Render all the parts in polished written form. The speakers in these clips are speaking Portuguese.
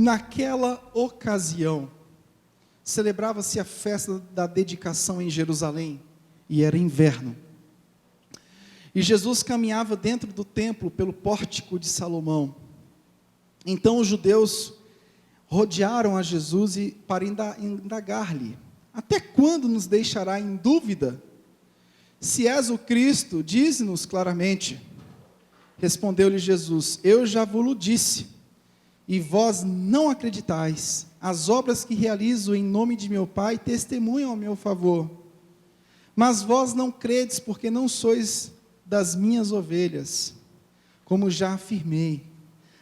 Naquela ocasião, celebrava-se a festa da dedicação em Jerusalém, e era inverno. E Jesus caminhava dentro do templo pelo pórtico de Salomão. Então os judeus rodearam a Jesus para indagar-lhe: até quando nos deixará em dúvida? Se és o Cristo, dize-nos claramente. Respondeu-lhe Jesus: eu já vos disse, e vós não acreditais. As obras que realizo em nome de meu Pai testemunham a meu favor. Mas vós não credes, porque não sois das minhas ovelhas. Como já afirmei,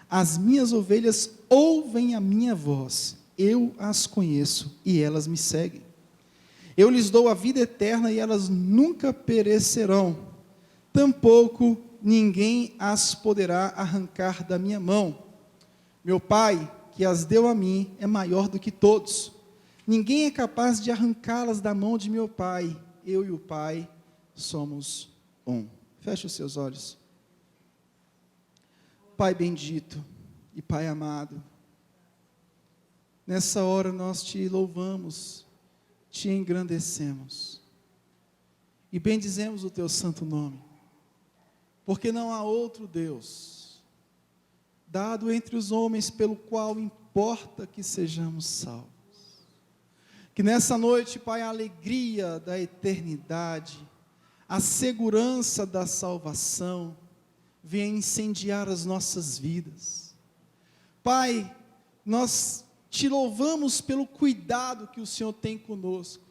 as minhas ovelhas ouvem a minha voz, eu as conheço e elas me seguem. Eu lhes dou a vida eterna e elas nunca perecerão, tampouco ninguém as poderá arrancar da minha mão. Meu Pai, que as deu a mim, é maior do que todos. Ninguém é capaz de arrancá-las da mão de meu Pai. Eu e o Pai somos um. Feche os seus olhos. Pai bendito e Pai amado, nessa hora nós te louvamos, te engrandecemos e bendizemos o teu santo nome, porque não há outro Deus dado entre os homens pelo qual importa que sejamos salvos. Que nessa noite, Pai, a alegria da eternidade, a segurança da salvação venha incendiar as nossas vidas. Pai, nós te louvamos pelo cuidado que o Senhor tem conosco.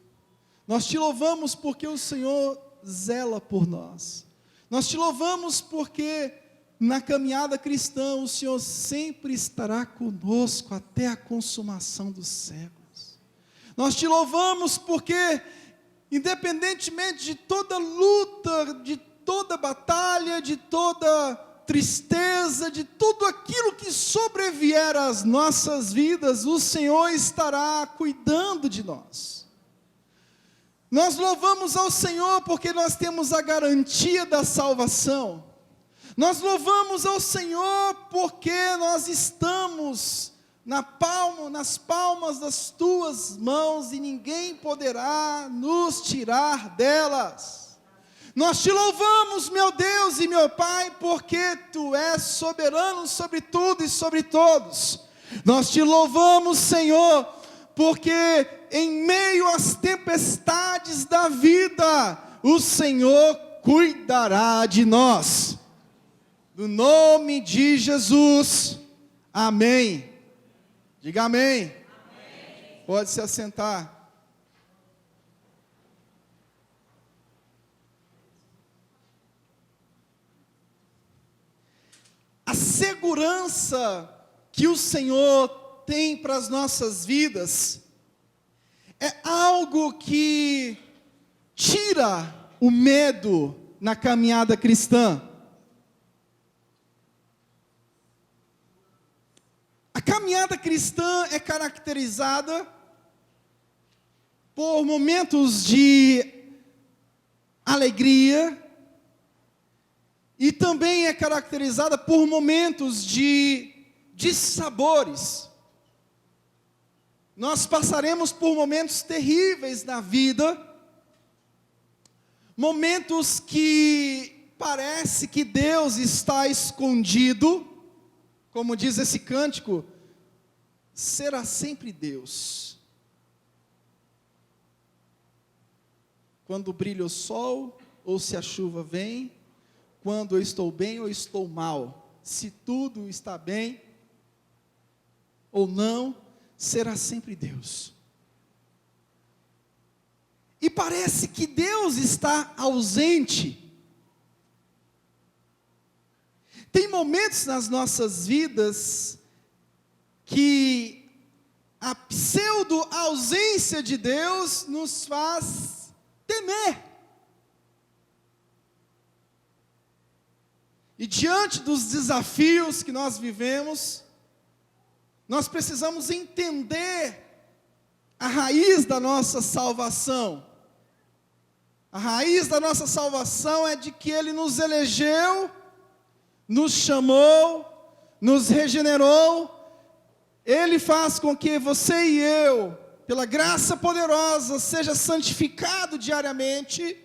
Nós te louvamos porque o Senhor zela por nós. Nós te louvamos porque na caminhada cristã o Senhor sempre estará conosco até a consumação dos séculos. Nós te louvamos porque, independentemente de toda luta, de toda batalha, de toda tristeza, de tudo aquilo que sobrevier às nossas vidas, o Senhor estará cuidando de nós. Nós louvamos ao Senhor porque nós temos a garantia da salvação. Nós louvamos ao Senhor porque nós estamos nas palmas das tuas mãos e ninguém poderá nos tirar delas. Nós te louvamos, meu Deus e meu Pai, porque tu és soberano sobre tudo e sobre todos. Nós te louvamos, Senhor, porque em meio às tempestades da vida, o Senhor cuidará de nós. No nome de Jesus, amém. Diga amém. Amém. Pode se assentar. A segurança que o Senhor tem para as nossas vidas é algo que tira o medo na caminhada cristã. A caminhada cristã é caracterizada por momentos de alegria e também é caracterizada por momentos de dissabores. Nós passaremos por momentos terríveis na vida, momentos que parece que Deus está escondido, como diz esse cântico, será sempre Deus. Quando brilha o sol, ou se a chuva vem, quando eu estou bem ou estou mal, se tudo está bem ou não, será sempre Deus. E parece que Deus está ausente. Tem momentos nas nossas vidas que a pseudo-ausência de Deus nos faz temer. E diante dos desafios que nós vivemos, nós precisamos entender a raiz da nossa salvação. A raiz da nossa salvação é de que Ele nos elegeu, nos chamou, nos regenerou, Ele faz com que você e eu, pela graça poderosa, seja santificado diariamente.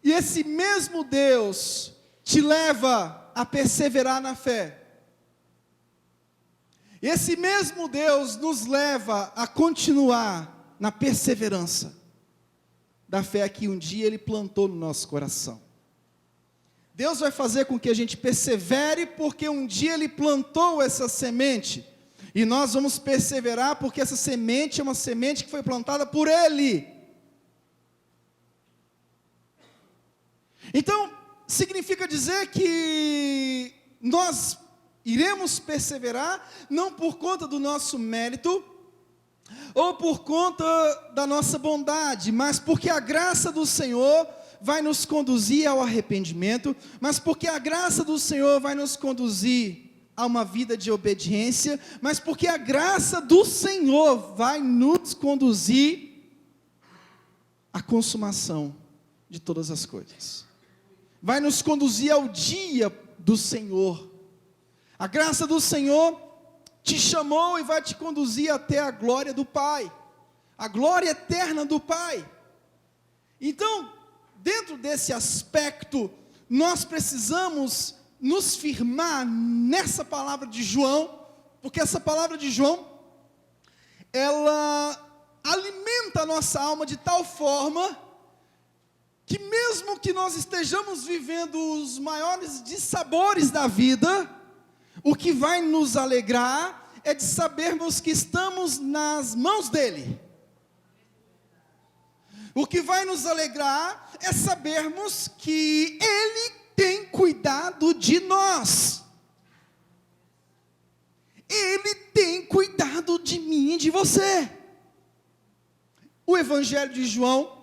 E esse mesmo Deus te leva a perseverar na fé. Esse mesmo Deus nos leva a continuar na perseverança da fé que um dia Ele plantou no nosso coração. Deus vai fazer com que a gente persevere, porque um dia Ele plantou essa semente, e nós vamos perseverar, porque essa semente é uma semente que foi plantada por Ele. Então, significa dizer que nós iremos perseverar, não por conta do nosso mérito, ou por conta da nossa bondade, mas porque a graça do Senhor vai nos conduzir ao arrependimento, mas porque a graça do Senhor vai nos conduzir a uma vida de obediência, mas porque a graça do Senhor vai nos conduzir à consumação de todas as coisas. Vai nos conduzir ao dia do Senhor. A graça do Senhor te chamou e vai te conduzir até a glória do Pai, a glória eterna do Pai. Então, dentro desse aspecto, nós precisamos nos firmar nessa palavra de João, porque essa palavra de João, ela alimenta a nossa alma de tal forma, que mesmo que nós estejamos vivendo os maiores dissabores da vida, o que vai nos alegrar é de sabermos que estamos nas mãos dEle. O que vai nos alegrar é sabermos que Ele tem cuidado de nós. Ele tem cuidado de mim e de você. O Evangelho de João,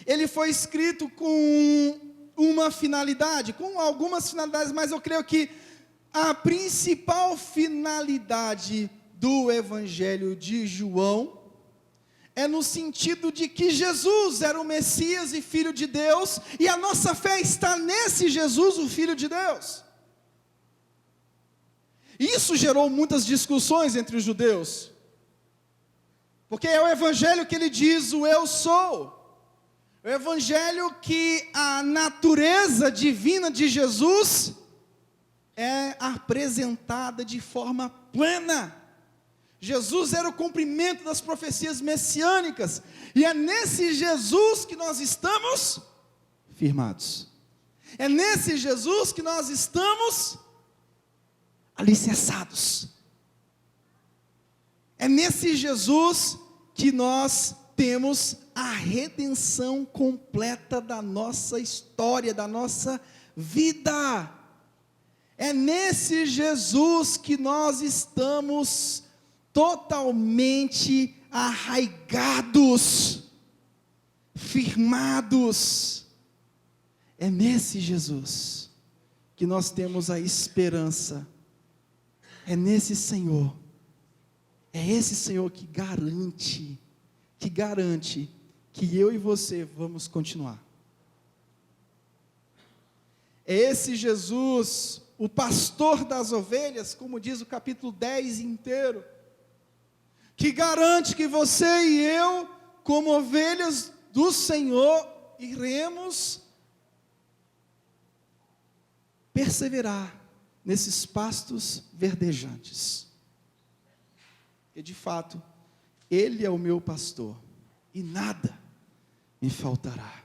ele foi escrito com uma finalidade, com algumas finalidades, mas eu creio que a principal finalidade do Evangelho de João é no sentido de que Jesus era o Messias e Filho de Deus, e a nossa fé está nesse Jesus, o Filho de Deus. Isso gerou muitas discussões entre os judeus, porque é o Evangelho que ele diz, o eu sou, o Evangelho que a natureza divina de Jesus é apresentada de forma plena. Jesus era o cumprimento das profecias messiânicas, e é nesse Jesus que nós estamos firmados, é nesse Jesus que nós estamos alicerçados, é nesse Jesus que nós temos a redenção completa da nossa história, da nossa vida. É nesse Jesus que nós estamos totalmente arraigados, firmados. É nesse Jesus que nós temos a esperança. É nesse Senhor. É esse Senhor que garante que eu e você vamos continuar. É esse Jesus, o pastor das ovelhas, como diz o capítulo 10 inteiro, que garante que você e eu, como ovelhas do Senhor, iremos perseverar nesses pastos verdejantes. E de fato, Ele é o meu pastor, e nada me faltará.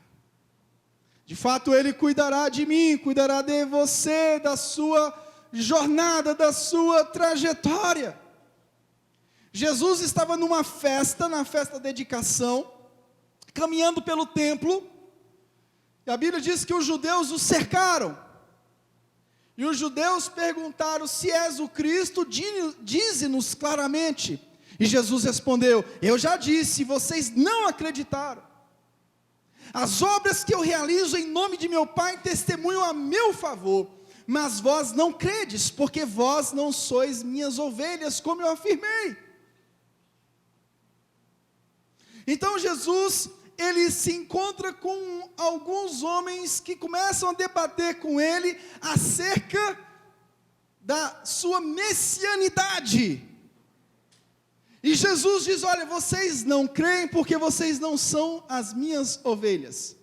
De fato, Ele cuidará de mim, cuidará de você, da sua jornada, da sua trajetória. Jesus estava numa festa, na festa da dedicação, caminhando pelo templo, e a Bíblia diz que os judeus o cercaram, e os judeus perguntaram, se és o Cristo, dize-nos claramente. E Jesus respondeu, eu já disse, vocês não acreditaram. As obras que eu realizo em nome de meu Pai testemunham a meu favor, mas vós não credes, porque vós não sois minhas ovelhas, como eu afirmei. Então Jesus, ele se encontra com alguns homens que começam a debater com ele acerca da sua messianidade. E Jesus diz: olha, vocês não creem porque vocês não são as minhas ovelhas.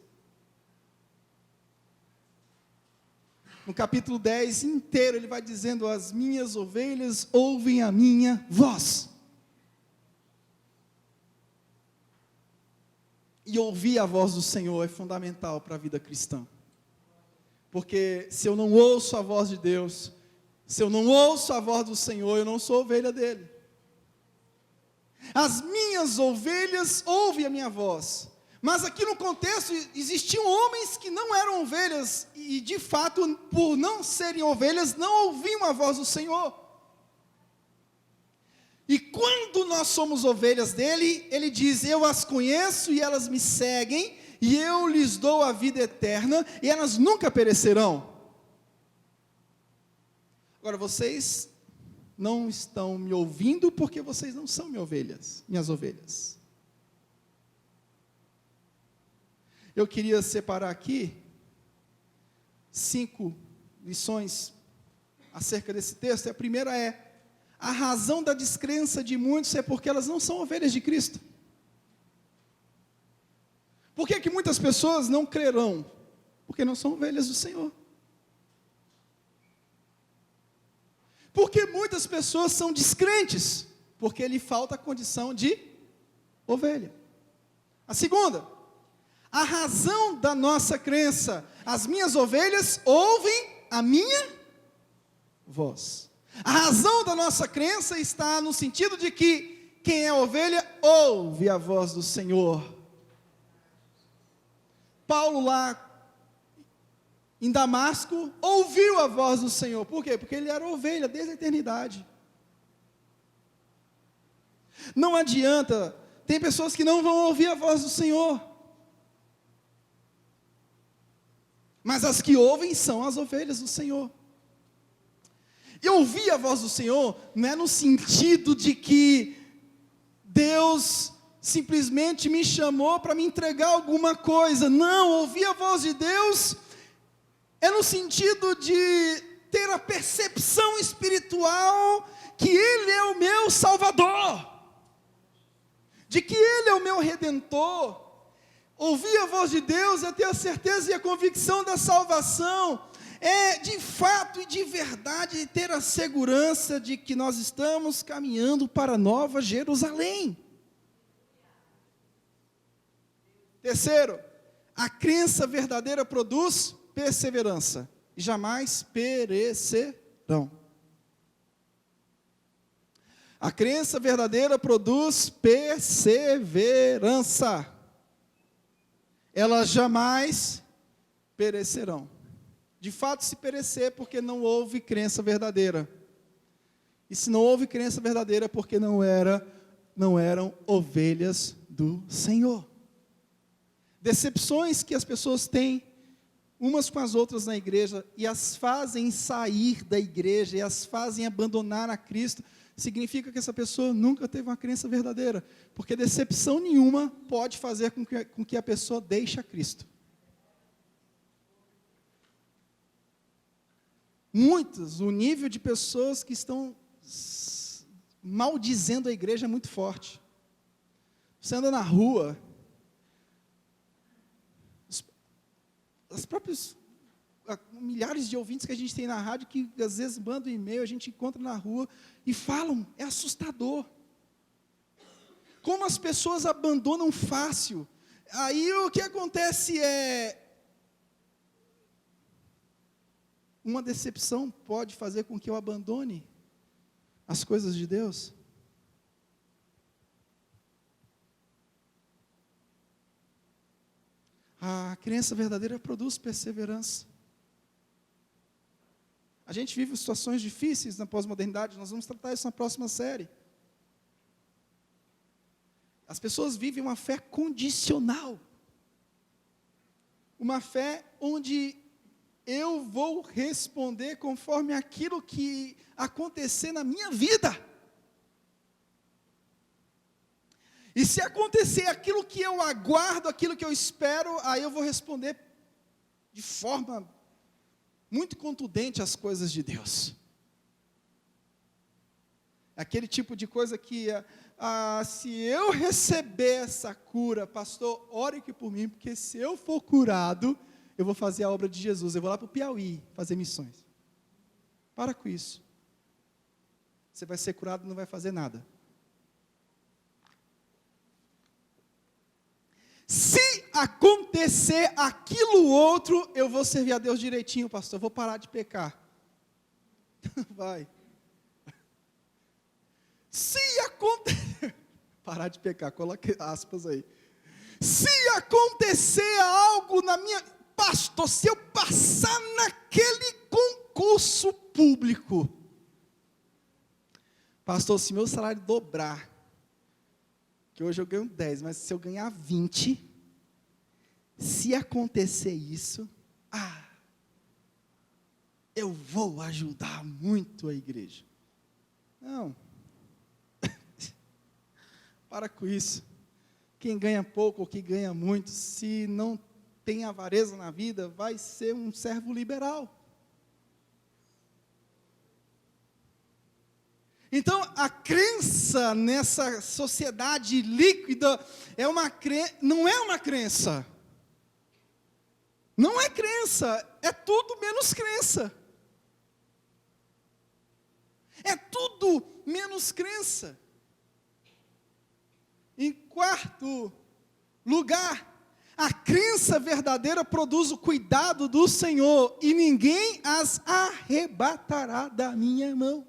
No capítulo 10 inteiro ele vai dizendo: as minhas ovelhas ouvem a minha voz. E ouvir a voz do Senhor é fundamental para a vida cristã. Porque se eu não ouço a voz de Deus, se eu não ouço a voz do Senhor, eu não sou ovelha dele. As minhas ovelhas ouvem a minha voz. Mas aqui no contexto, existiam homens que não eram ovelhas, e de fato, por não serem ovelhas, não ouviam a voz do Senhor. E quando nós somos ovelhas dele, ele diz: eu as conheço e elas me seguem, e eu lhes dou a vida eterna, e elas nunca perecerão. Agora, vocês não estão me ouvindo, porque vocês não são minhas ovelhas. Eu queria separar aqui 5 lições acerca desse texto. A primeira é: a razão da descrença de muitos é porque elas não são ovelhas de Cristo. Por que muitas pessoas não crerão? Porque não são ovelhas do Senhor. Por que muitas pessoas são descrentes? Porque lhe falta a condição de ovelha. A segunda: a razão da nossa crença: as minhas ovelhas ouvem a minha voz. A razão da nossa crença está no sentido de que quem é ovelha ouve a voz do Senhor. Paulo lá em Damasco ouviu a voz do Senhor. Por quê? Porque ele era ovelha desde a eternidade. Não adianta, tem pessoas que não vão ouvir a voz do Senhor, mas as que ouvem são as ovelhas do Senhor. E ouvir a voz do Senhor não é no sentido de que Deus simplesmente me chamou para me entregar alguma coisa. Não, ouvir a voz de Deus é no sentido de ter a percepção espiritual que Ele é o meu Salvador, de que Ele é o meu Redentor. Ouvir a voz de Deus é ter a certeza e a convicção da salvação, é de fato e de verdade ter a segurança de que nós estamos caminhando para a Nova Jerusalém. Terceiro, a crença verdadeira produz perseverança, e jamais perecerão. A crença verdadeira produz perseverança, elas jamais perecerão. De fato, se perecer, porque não houve crença verdadeira. E se não houve crença verdadeira, porque não eram ovelhas do Senhor. Decepções que as pessoas têm umas com as outras na igreja, e as fazem sair da igreja, e as fazem abandonar a Cristo, significa que essa pessoa nunca teve uma crença verdadeira, porque decepção nenhuma pode fazer com que a pessoa deixe a Cristo. Muitas, o nível de pessoas que estão maldizendo a igreja é muito forte. Você anda na rua, as próprias milhares de ouvintes que a gente tem na rádio, que às vezes mandam e-mail, a gente encontra na rua e falam, é assustador. Como as pessoas abandonam fácil. Aí o que acontece é, uma decepção pode fazer com que eu abandone as coisas de Deus. A crença verdadeira produz perseverança. A gente vive situações difíceis na pós-modernidade, nós vamos tratar isso na próxima série. As pessoas vivem uma fé condicional. Uma fé onde eu vou responder conforme aquilo que acontecer na minha vida. E se acontecer aquilo que eu aguardo, aquilo que eu espero, aí eu vou responder de forma muito contundente às coisas de Deus. Aquele tipo de coisa que, se eu receber essa cura, pastor, ore aqui por mim, porque se eu for curado, eu vou fazer a obra de Jesus, eu vou lá para o Piauí fazer missões. Para com isso. Você vai ser curado e não vai fazer nada. Se acontecer aquilo outro, eu vou servir a Deus direitinho, pastor, eu vou parar de pecar. Vai. Se acontecer, parar de pecar, coloque aspas aí. Se acontecer algo na minha, pastor, se eu passar naquele concurso público, pastor, se meu salário dobrar, que hoje eu ganho 10, mas se eu ganhar 20, se acontecer isso, eu vou ajudar muito a igreja. Não. Para com isso. Quem ganha pouco ou quem ganha muito, se não tem avareza na vida, vai ser um servo liberal. Então, a crença nessa sociedade líquida não é uma crença. Não é crença, é tudo menos crença. É tudo menos crença. Em quarto lugar, a crença verdadeira produz o cuidado do Senhor, e ninguém as arrebatará da minha mão.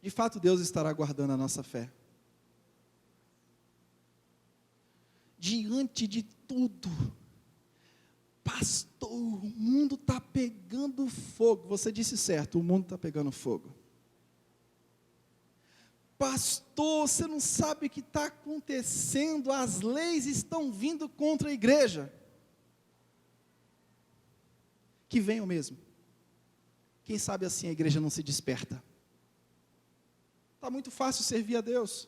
De fato, Deus estará guardando a nossa fé. Diante de tudo, pastor, o mundo está pegando fogo. Você disse certo, o mundo está pegando fogo. Pastor, você não sabe o que está acontecendo, as leis estão vindo contra a igreja. Que venham mesmo. Quem sabe assim a igreja não se desperta. Está muito fácil servir a Deus.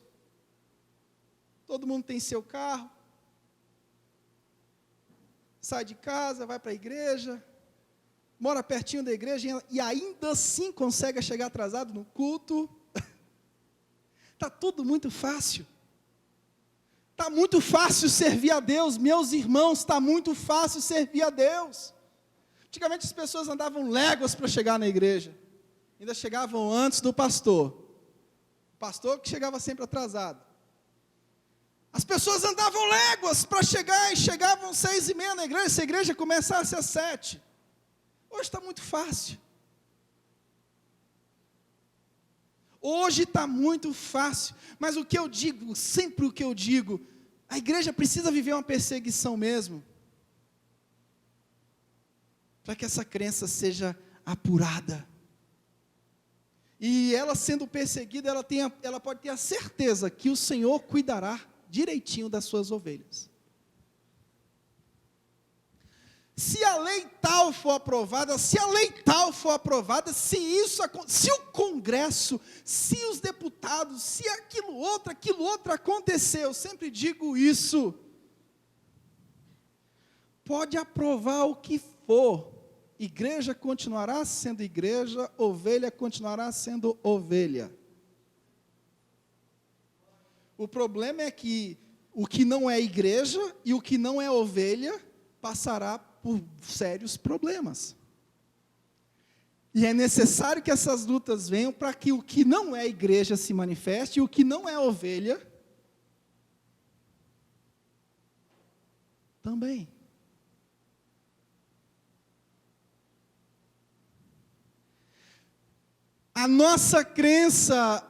Todo mundo tem seu carro. Sai de casa, vai para a igreja. Mora pertinho da igreja e ainda assim consegue chegar atrasado no culto. Está tudo muito fácil. Está muito fácil servir a Deus, meus irmãos, está muito fácil servir a Deus. Antigamente as pessoas andavam léguas para chegar na igreja. Ainda chegavam antes do pastor. O pastor que chegava sempre atrasado. As pessoas andavam léguas para chegar e chegavam 6:30 na igreja, se a igreja começasse às 7. Hoje está muito fácil. Hoje está muito fácil, mas o que eu digo, sempre o que eu digo, a igreja precisa viver uma perseguição mesmo, para que essa crença seja apurada, e ela sendo perseguida, ela pode ter a certeza que o Senhor cuidará direitinho das suas ovelhas. Se a lei tal for aprovada, se o Congresso, se os deputados, se aquilo outro acontecer, eu sempre digo isso, pode aprovar o que for, igreja continuará sendo igreja, ovelha continuará sendo ovelha. O problema é que o que não é igreja e o que não é ovelha passará por sérios problemas. E é necessário que essas lutas venham para que o que não é igreja se manifeste e o que não é ovelha também. A nossa crença,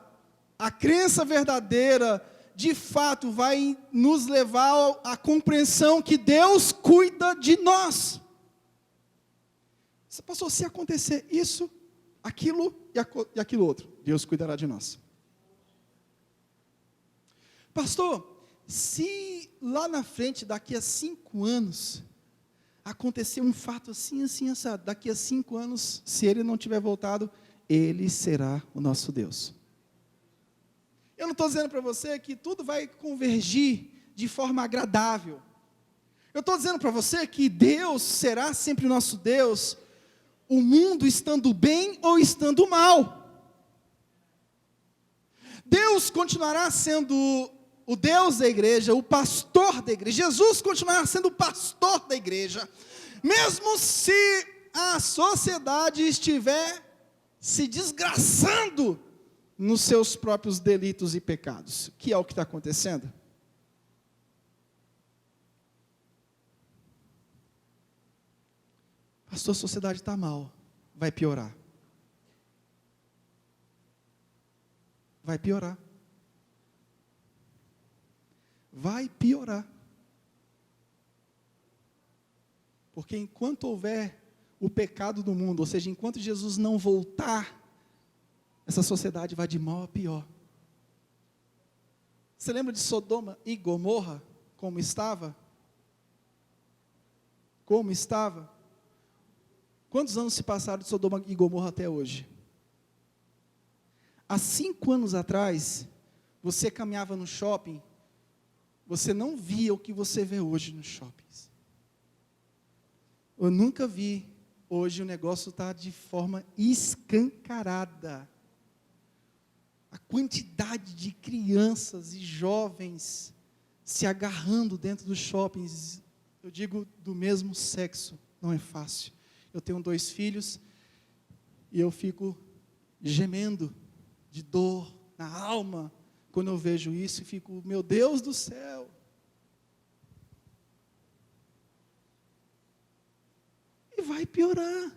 a crença verdadeira, de fato, vai nos levar à compreensão que Deus cuida de nós. Pastor, se acontecer isso, aquilo e aquilo outro, Deus cuidará de nós. Pastor, se lá na frente, daqui a 5 anos, acontecer um fato assim, assado, daqui a 5 anos, se ele não tiver voltado, ele será o nosso Deus. Eu não estou dizendo para você que tudo vai convergir de forma agradável. Eu estou dizendo para você que Deus será sempre o nosso Deus, o mundo estando bem ou estando mal. Deus continuará sendo o Deus da igreja, o pastor da igreja. Jesus continuará sendo o pastor da igreja, mesmo se a sociedade estiver se desgraçando nos seus próprios delitos e pecados, que é o que está acontecendo. Pastor, a sociedade está mal, vai piorar. Vai piorar. Vai piorar. Porque enquanto houver o pecado do mundo, ou seja, enquanto Jesus não voltar, essa sociedade vai de mal a pior. Você lembra de Sodoma e Gomorra? Como estava? Como estava? Quantos anos se passaram de Sodoma e Gomorra até hoje? Há 5 anos atrás, você caminhava no shopping, você não via o que você vê hoje nos shoppings. Eu nunca vi, hoje o negócio está de forma escancarada. A quantidade de crianças e jovens se agarrando dentro dos shoppings, eu digo do mesmo sexo, não é fácil. Eu tenho 2 filhos e eu fico gemendo de dor na alma quando eu vejo isso e fico, meu Deus do céu. E vai piorar.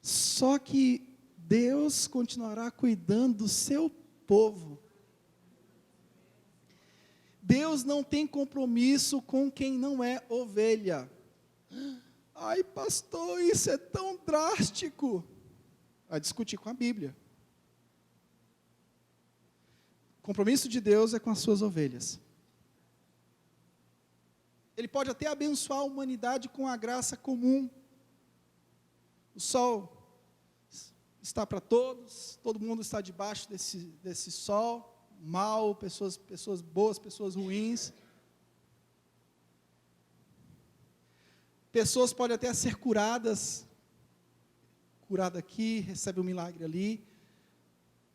Só que Deus continuará cuidando do seu povo. Deus não tem compromisso com quem não é ovelha. Ai, pastor, isso é tão drástico. Vai discutir com a Bíblia. O compromisso de Deus é com as suas ovelhas. Ele pode até abençoar a humanidade com a graça comum. O sol está para todos, todo mundo está debaixo desse sol, mal, pessoas boas, pessoas ruins. Pessoas podem até ser curadas, curada aqui, recebe um milagre ali,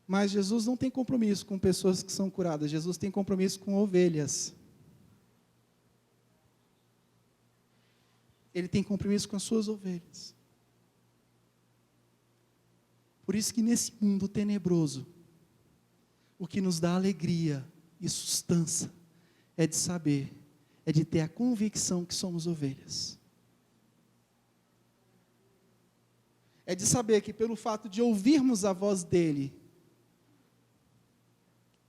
mas Jesus não tem compromisso com pessoas que são curadas, Jesus tem compromisso com ovelhas. Ele tem compromisso com as suas ovelhas. Por isso que nesse mundo tenebroso, o que nos dá alegria e sustância é de saber, é de ter a convicção que somos ovelhas. É de saber que pelo fato de ouvirmos a voz dEle,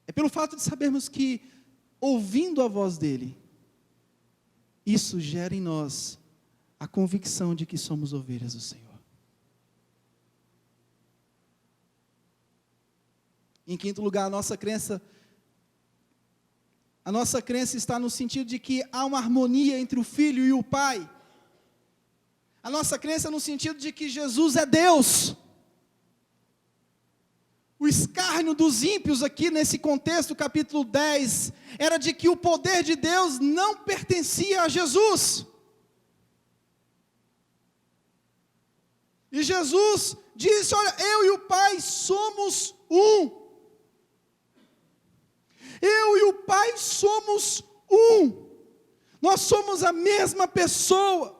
é pelo fato de sabermos que, ouvindo a voz dEle, isso gera em nós a convicção de que somos ovelhas do Senhor. Em quinto lugar, a nossa crença está no sentido de que há uma harmonia entre o Filho e o Pai. A nossa crença no sentido de que Jesus é Deus. O escárnio dos ímpios aqui nesse contexto, capítulo 10, era de que o poder de Deus não pertencia a Jesus. E Jesus disse, olha, eu e o Pai somos um. Eu e o Pai somos um. Nós somos a mesma pessoa.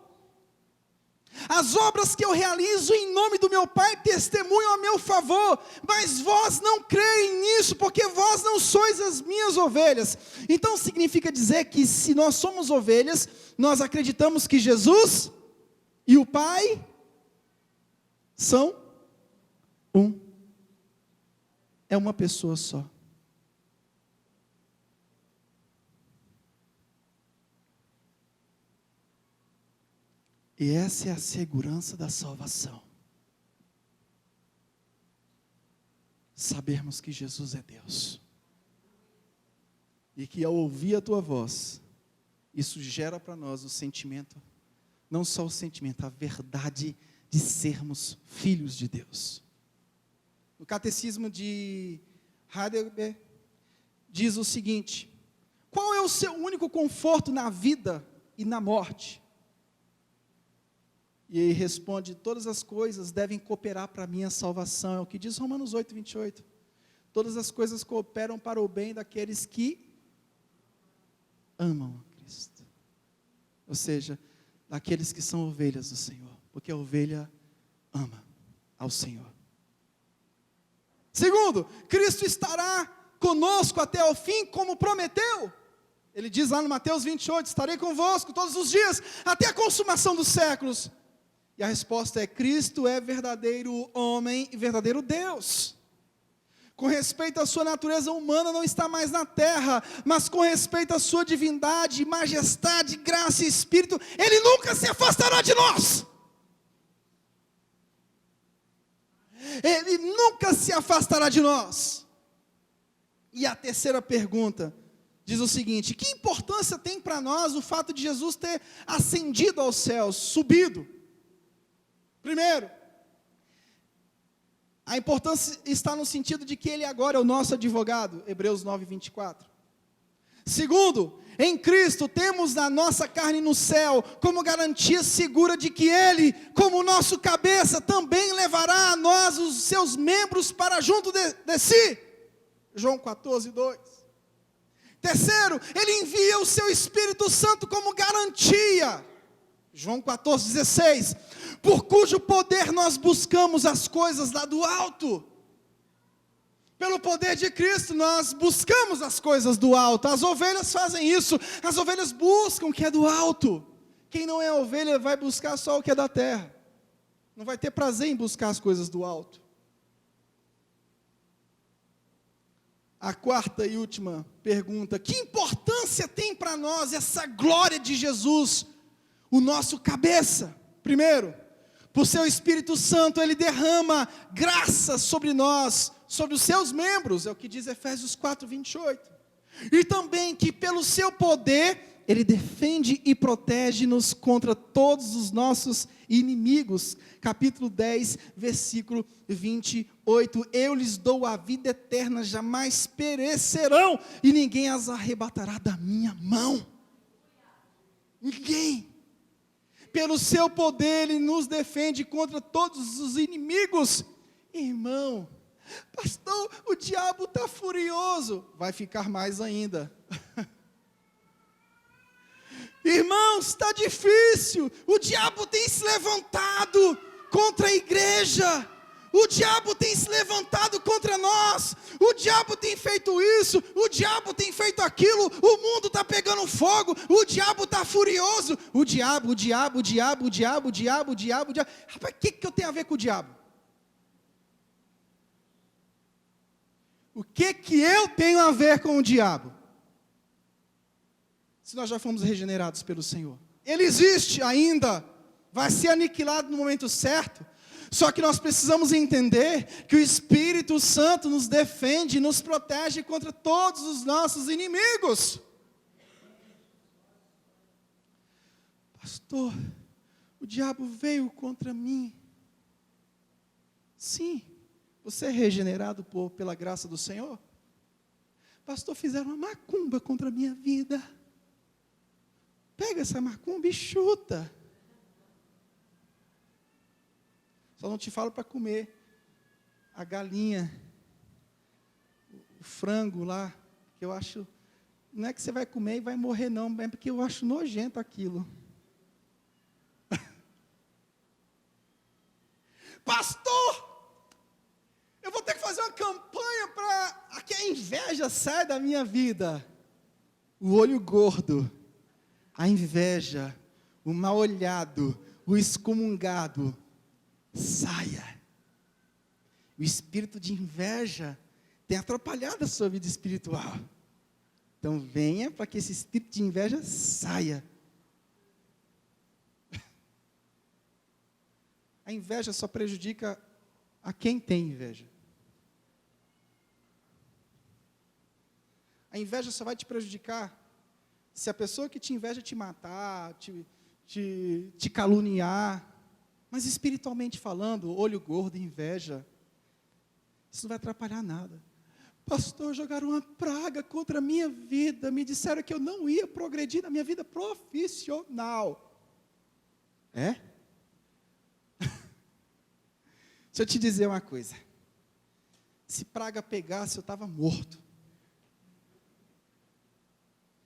As obras que eu realizo em nome do meu Pai testemunham a meu favor, mas vós não creem nisso, porque vós não sois as minhas ovelhas. Então significa dizer que se nós somos ovelhas, nós acreditamos que Jesus e o Pai são um. É uma pessoa só. E essa é a segurança da salvação. Sabermos que Jesus é Deus. E que ao ouvir a tua voz, isso gera para nós o sentimento, não só o sentimento, a verdade de sermos filhos de Deus. No Catecismo de Heidelberg, diz o seguinte: qual é o seu único conforto na vida e na morte? E ele responde, todas as coisas devem cooperar para a minha salvação, é o que diz Romanos 8, 28. todas as coisas cooperam para o bem daqueles que amam a Cristo. Ou seja, daqueles que são ovelhas do Senhor, porque a ovelha ama ao Senhor. Segundo, Cristo estará conosco até o fim, como prometeu. Ele diz lá no Mateus 28, estarei convosco todos os dias, até a consumação dos séculos. E a resposta é, Cristo é verdadeiro homem e verdadeiro Deus. Com respeito à sua natureza humana, não está mais na terra, mas com respeito à sua divindade, majestade, graça e espírito, Ele nunca se afastará de nós. Ele nunca se afastará de nós. E a terceira pergunta diz o seguinte: que importância tem para nós o fato de Jesus ter ascendido aos céus, subido? Primeiro, a importância está no sentido de que Ele agora é o nosso advogado, Hebreus 9, 24. Segundo, em Cristo temos na nossa carne no céu, como garantia segura de que Ele, como nosso cabeça, também levará a nós os seus membros para junto de si. João 14, 2. Terceiro, Ele envia o seu Espírito Santo como garantia. João 14, 16. Por cujo poder nós buscamos as coisas lá do alto. Pelo poder de Cristo nós buscamos as coisas do alto. As ovelhas fazem isso. As ovelhas buscam o que é do alto. Quem não é ovelha vai buscar só o que é da terra. Não vai ter prazer em buscar as coisas do alto. A quarta e última pergunta: que importância tem para nós essa glória de Jesus, o nosso cabeça? Primeiro, por seu Espírito Santo, Ele derrama graça sobre nós, sobre os seus membros, é o que diz Efésios 4, 28. E também que pelo seu poder, Ele defende e protege-nos contra todos os nossos inimigos. Capítulo 10, versículo 28. Eu lhes dou a vida eterna, jamais perecerão, e ninguém as arrebatará da minha mão. Ninguém. Pelo seu poder Ele nos defende contra todos os inimigos. Irmão, pastor, o diabo está furioso. Vai ficar mais ainda. Irmãos, está difícil. O diabo tem se levantado contra a igreja. O diabo tem se levantado contra nós. O diabo tem feito isso. O diabo tem feito aquilo. O mundo está pegando fogo. O diabo está furioso. O diabo. Rapaz, o que eu tenho a ver com o diabo? O que eu tenho a ver com o diabo? Se nós já fomos regenerados pelo Senhor. Ele existe ainda. Vai ser aniquilado no momento certo. Só que nós precisamos entender que o Espírito Santo nos defende, nos protege contra todos os nossos inimigos. Pastor, o diabo veio contra mim. Sim, você é regenerado pela graça do Senhor? Pastor, fizeram uma macumba contra a minha vida. Pega essa macumba e chuta. Só não te falo para comer a galinha, o frango lá, que eu acho, não é que você vai comer e vai morrer não, é porque eu acho nojento aquilo. Pastor, eu vou ter que fazer uma campanha para que a inveja saia da minha vida. O olho gordo, a inveja, o mal olhado, o excomungado, saia. O espírito de inveja tem atrapalhado a sua vida espiritual. Então venha para que esse espírito de inveja saia. A inveja só prejudica a quem tem inveja. A inveja só vai te prejudicar se a pessoa que te inveja te matar, te caluniar. Mas espiritualmente falando, olho gordo, inveja, isso não vai atrapalhar nada. Pastor, jogaram uma praga contra a minha vida, me disseram que eu não ia progredir na minha vida profissional. É? Deixa eu te dizer uma coisa. Se praga pegasse, eu estava morto.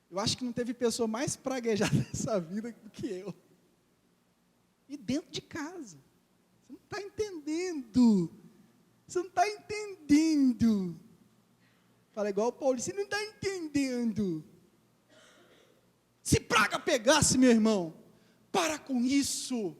Eu acho que não teve pessoa mais praguejada nessa vida do que eu. E dentro de casa. Você não está entendendo. Você não está entendendo. Fala igual o Paulo, você não está entendendo. Se praga pegasse, meu irmão, para com isso.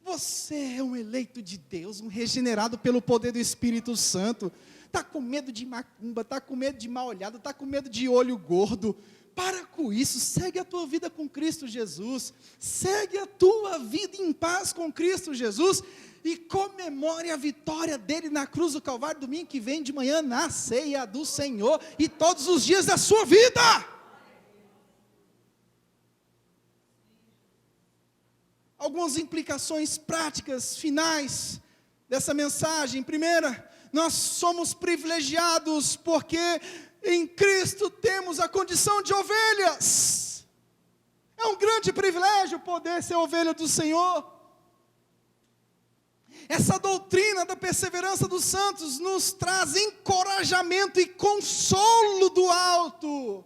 Você é um eleito de Deus, um regenerado pelo poder do Espírito Santo. Está com medo de macumba, está com medo de mal olhado, está com medo de olho gordo. Para com isso, segue a tua vida com Cristo Jesus. Segue a tua vida em paz com Cristo Jesus. E comemore a vitória dele na cruz do Calvário, domingo que vem de manhã, na ceia do Senhor. E todos os dias da sua vida. Algumas implicações práticas, finais, dessa mensagem. Primeira, nós somos privilegiados, porque em Cristo temos a condição de ovelhas. É um grande privilégio poder ser ovelha do Senhor. Essa doutrina da perseverança dos santos nos traz encorajamento e consolo do alto.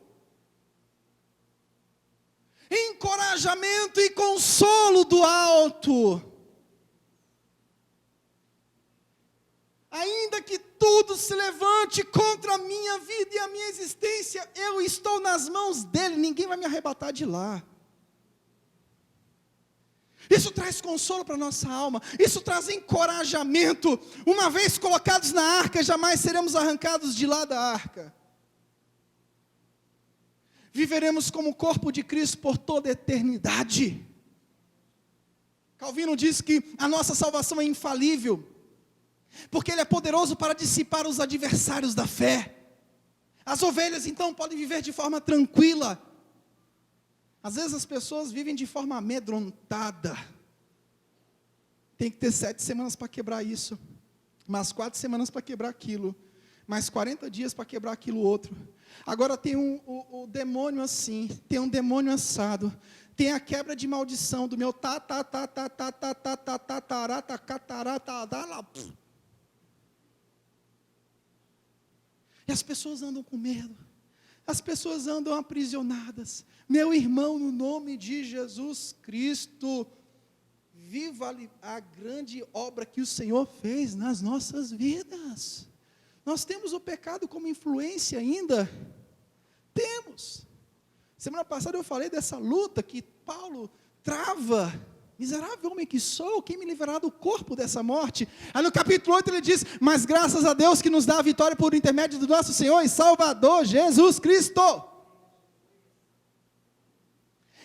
Encorajamento e consolo do alto. Ainda que tudo se levante contra a minha vida e a minha existência, eu estou nas mãos dele, ninguém vai me arrebatar de lá. Isso traz consolo para a nossa alma, isso traz encorajamento. Uma vez colocados na arca, jamais seremos arrancados de lá da arca. Viveremos como corpo de Cristo por toda a eternidade. Calvino diz que a nossa salvação é infalível, porque Ele é poderoso para dissipar os adversários da fé. As ovelhas então podem viver de forma tranquila. Às vezes as pessoas vivem de forma amedrontada. Tem que ter 7 semanas para quebrar isso, mais 4 semanas para quebrar aquilo, mais 40 dias para quebrar aquilo outro. Agora tem o demônio assim, tem um demônio assado, tem a quebra de maldição do meu e as pessoas andam com medo, as pessoas andam aprisionadas. Meu irmão, no nome de Jesus Cristo, viva a grande obra que o Senhor fez nas nossas vidas. Nós temos o pecado como influência ainda? Temos. Semana passada eu falei dessa luta que Paulo trava. Miserável homem que sou, quem me livrará do corpo dessa morte? Aí no capítulo 8 ele diz, mas graças a Deus que nos dá a vitória por intermédio do nosso Senhor e Salvador Jesus Cristo.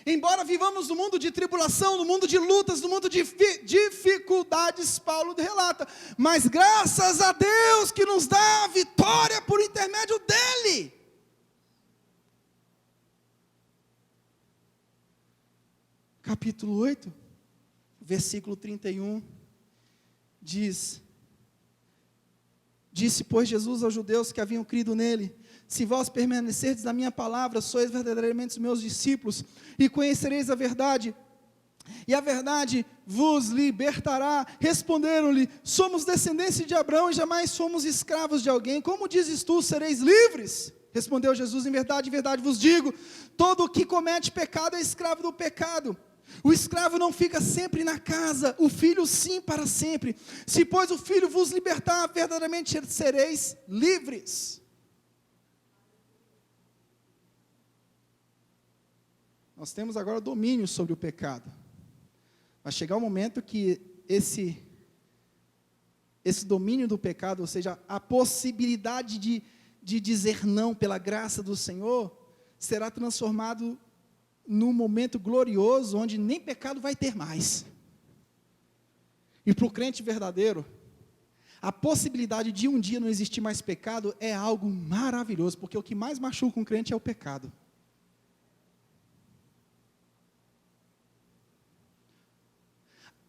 Embora vivamos no mundo de tribulação, no mundo de lutas, no mundo de dificuldades, Paulo relata, mas graças a Deus que nos dá a vitória por intermédio dEle. Capítulo 8, versículo 31, diz, disse, pois, Jesus aos judeus que haviam crido nele, se vós permanecerdes na minha palavra, sois verdadeiramente os meus discípulos, e conhecereis a verdade, e a verdade vos libertará. Responderam-lhe, somos descendência de Abraão e jamais fomos escravos de alguém, como dizes tu, sereis livres? Respondeu Jesus, em verdade vos digo, todo o que comete pecado é escravo do pecado. O escravo não fica sempre na casa, o filho sim para sempre. Se pois o filho vos libertar, verdadeiramente sereis livres. Nós temos agora domínio sobre o pecado. Vai chegar um momento que esse domínio do pecado, ou seja, a possibilidade de dizer não pela graça do Senhor, será transformado num momento glorioso, onde nem pecado vai ter mais. E para o crente verdadeiro, a possibilidade de um dia não existir mais pecado é algo maravilhoso, porque o que mais machuca um crente é o pecado.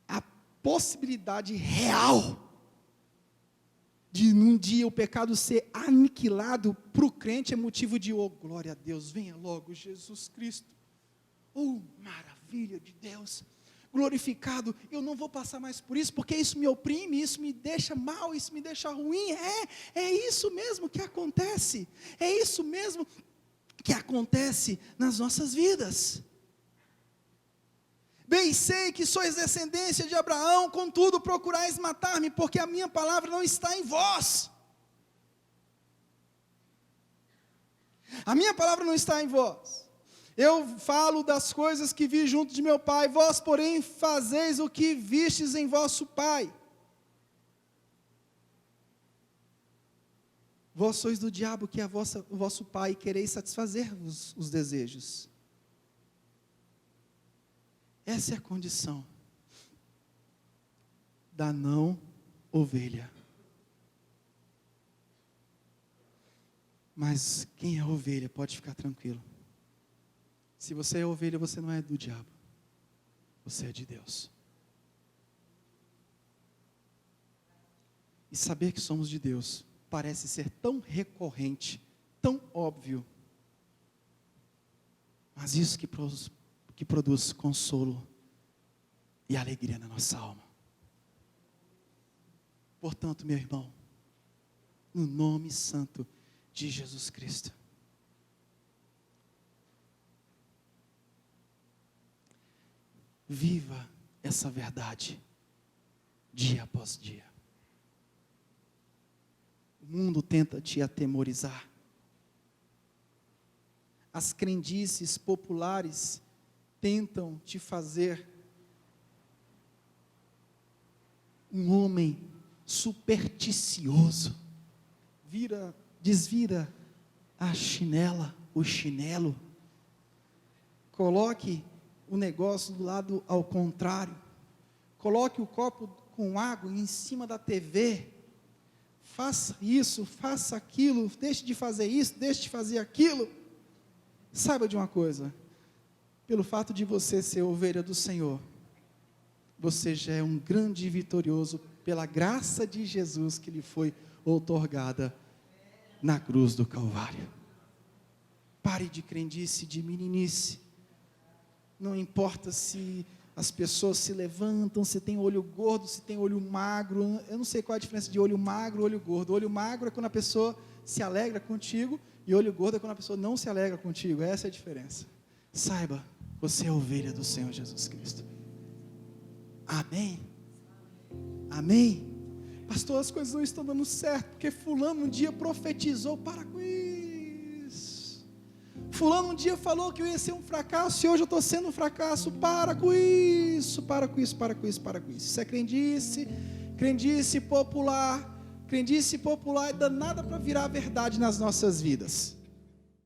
A possibilidade real de num dia o pecado ser aniquilado, para o crente é motivo de, oh glória a Deus, venha logo Jesus Cristo. Oh, maravilha de Deus, glorificado, eu não vou passar mais por isso, porque isso me oprime, isso me deixa mal, isso me deixa ruim. É isso mesmo que acontece, é isso mesmo que acontece nas nossas vidas. Bem sei que sois descendência de Abraão, contudo procurais matar-me, porque a minha palavra não está em vós. A minha palavra não está em vós. Eu falo das coisas que vi junto de meu pai, vós, porém, fazeis o que vistes em vosso pai. Vós sois do diabo, que é o vosso pai, e quereis satisfazer os desejos. Essa é a condição da não ovelha. Mas quem é ovelha pode ficar tranquilo. Se você é ovelha, você não é do diabo. Você é de Deus. E saber que somos de Deus parece ser tão recorrente, tão óbvio. Mas isso que produz consolo e alegria na nossa alma. Portanto, meu irmão, no nome santo de Jesus Cristo, viva essa verdade dia após dia. O mundo tenta te atemorizar. As crendices populares tentam te fazer um homem supersticioso. Desvira a chinela, o chinelo. Coloque o negócio do lado ao contrário. Coloque o copo com água em cima da TV. Faça isso, faça aquilo, deixe de fazer isso, deixe de fazer aquilo. Saiba de uma coisa, pelo fato de você ser ovelha do Senhor, você já é um grande vitorioso pela graça de Jesus que lhe foi outorgada na cruz do Calvário. Pare de crendice, de meninice. Não importa se as pessoas se levantam, se tem olho gordo, se tem olho magro. Eu não sei qual é a diferença de olho magro e olho gordo. Olho magro é quando a pessoa se alegra contigo, e olho gordo é quando a pessoa não se alegra contigo. Essa é a diferença. Saiba, você é ovelha do Senhor Jesus Cristo. Amém? Amém? Pastor, as coisas não estão dando certo, porque fulano um dia profetizou. Para com isso. Fulano um dia falou que eu ia ser um fracasso, e hoje eu estou sendo um fracasso. Para com isso, para com isso, para com isso, para com isso. Isso é crendice popular. Crendice popular é danada para virar verdade nas nossas vidas.